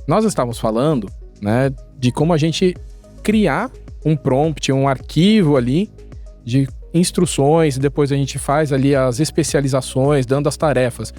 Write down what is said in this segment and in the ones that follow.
Nós estávamos falando, né, de como a gente criar um prompt, um arquivo ali de instruções, depois a gente faz ali as especializações, dando as tarefas.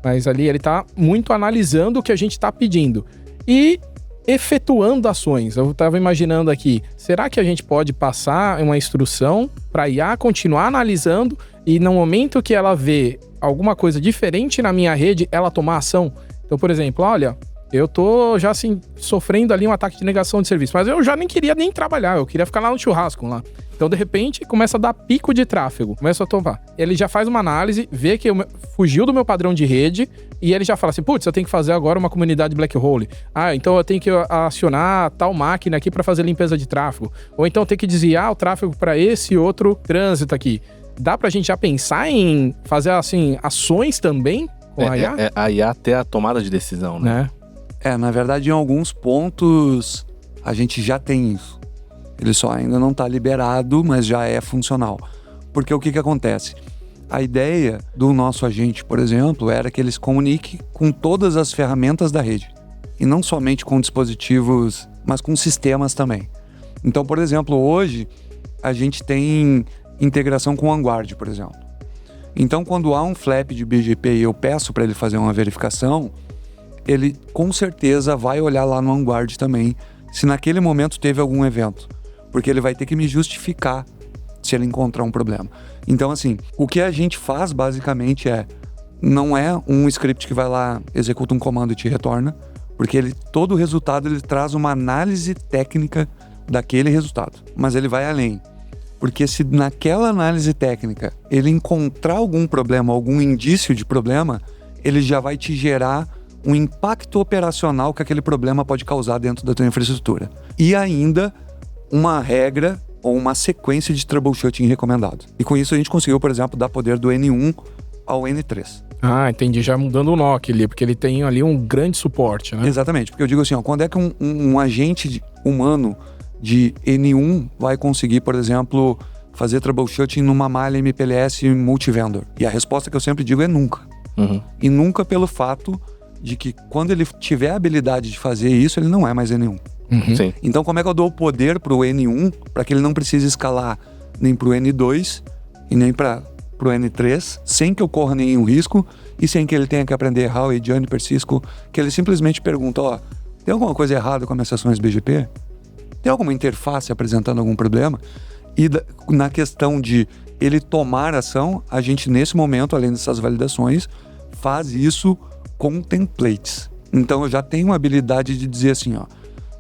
Mas ali ele está muito analisando o que a gente está pedindo e efetuando ações. Eu estava imaginando aqui, será que a gente pode passar uma instrução para a IA continuar analisando e no momento que ela vê alguma coisa diferente na minha rede, ela tomar ação? Então, por exemplo, olha, eu tô já assim, sofrendo ali um ataque de negação de serviço, mas eu já nem queria nem trabalhar, eu queria ficar lá no churrasco lá. Então, de repente, começa a dar pico de tráfego, começa a tomar. Ele já faz uma análise, vê que fugiu do meu padrão de rede e ele já fala assim, putz, eu tenho que fazer agora uma comunidade black hole. Ah, então eu tenho que acionar tal máquina aqui para fazer limpeza de tráfego. Ou então eu tenho que desviar o tráfego para esse outro trânsito aqui. Dá pra gente já pensar em fazer, assim, ações também com a IA? A IA ter a tomada de decisão, né? Na verdade, em alguns pontos, a gente já tem isso. Ele só ainda não está liberado, mas já é funcional. Porque o que acontece? A ideia do nosso agente, por exemplo, era que ele se comunique com todas as ferramentas da rede. E não somente com dispositivos, mas com sistemas também. Então, por exemplo, hoje, a gente tem integração com o Vanguard, por exemplo. Então, quando há um flap de BGP e eu peço para ele fazer uma verificação, ele com certeza vai olhar lá no Vanguard também, se naquele momento teve algum evento. Porque ele vai ter que me justificar se ele encontrar um problema. Então, assim, o que a gente faz basicamente não é um script que vai lá, executa um comando e te retorna, porque todo o resultado ele traz uma análise técnica daquele resultado. Mas ele vai além. Porque se naquela análise técnica ele encontrar algum problema, algum indício de problema, ele já vai te gerar um impacto operacional que aquele problema pode causar dentro da tua infraestrutura. E ainda uma regra ou uma sequência de troubleshooting recomendado. E com isso a gente conseguiu, por exemplo, dar poder do N1 ao N3. Ah, entendi. Já mudando o NOC ali, porque ele tem ali um grande suporte, né? Exatamente. Porque eu digo assim, quando é que um agente humano de N1 vai conseguir, por exemplo, fazer troubleshooting numa malha MPLS multivendor? E a resposta que eu sempre digo é nunca. Uhum. E nunca pelo fato de que quando ele tiver a habilidade de fazer isso, ele não é mais N1. Uhum. Sim. Então, como é que eu dou o poder pro N1 para que ele não precise escalar nem pro N2 e nem pro N3, sem que ocorra nenhum risco e sem que ele tenha que aprender Huawei, Juniper, Cisco, que ele simplesmente pergunta, tem alguma coisa errada com as minhas sessões BGP? Tem alguma interface apresentando algum problema? E na questão de ele tomar ação, a gente nesse momento, além dessas validações, faz isso com templates. Então eu já tenho uma habilidade de dizer assim,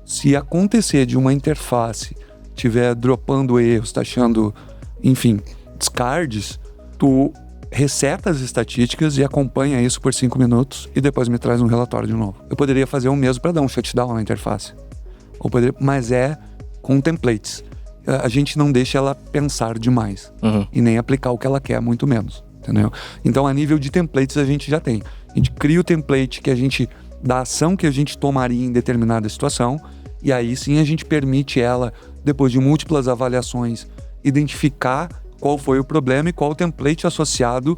se acontecer de uma interface estiver dropando erros, taxando, enfim, discards, tu reseta as estatísticas e acompanha isso por 5 minutos e depois me traz um relatório de novo. Eu poderia fazer o mesmo para dar um shutdown na interface. Mas é com templates. A gente não deixa ela pensar demais. Uhum. E nem aplicar o que ela quer, muito menos. Entendeu? Então, a nível de templates, a gente já tem. A gente cria o template da ação que a gente tomaria em determinada situação, e aí sim a gente permite ela, depois de múltiplas avaliações, identificar qual foi o problema e qual o template associado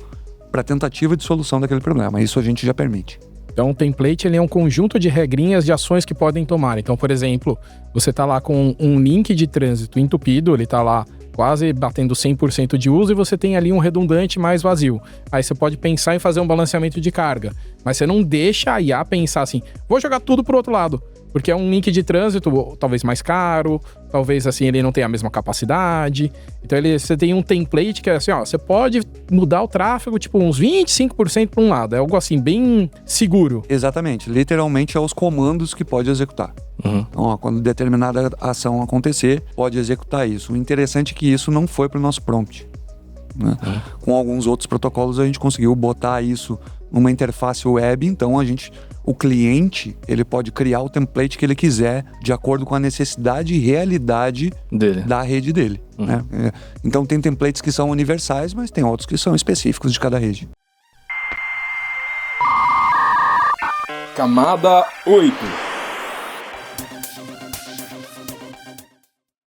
para a tentativa de solução daquele problema. Isso a gente já permite. Então, o template ele é um conjunto de regrinhas de ações que podem tomar. Então, por exemplo, você está lá com um link de trânsito entupido, ele está lá quase batendo 100% de uso e você tem ali um redundante mais vazio. Aí você pode pensar em fazer um balanceamento de carga, mas você não deixa a IA pensar assim, vou jogar tudo pro outro lado, porque é um link de trânsito talvez mais caro, talvez assim ele não tenha a mesma capacidade. Então você tem um template que é assim, você pode mudar o tráfego tipo uns 25% para um lado, é algo assim bem seguro. Exatamente, literalmente é os comandos que pode executar. Uhum. Então, quando determinada ação acontecer, pode executar isso. O interessante é que isso não foi para o nosso prompt, né? Uhum. Com alguns outros protocolos a gente conseguiu botar isso numa interface web, então o cliente ele pode criar o template que ele quiser de acordo com a necessidade e realidade da rede dele. Uhum. Né? Então tem templates que são universais, mas tem outros que são específicos de cada rede. Camada 8.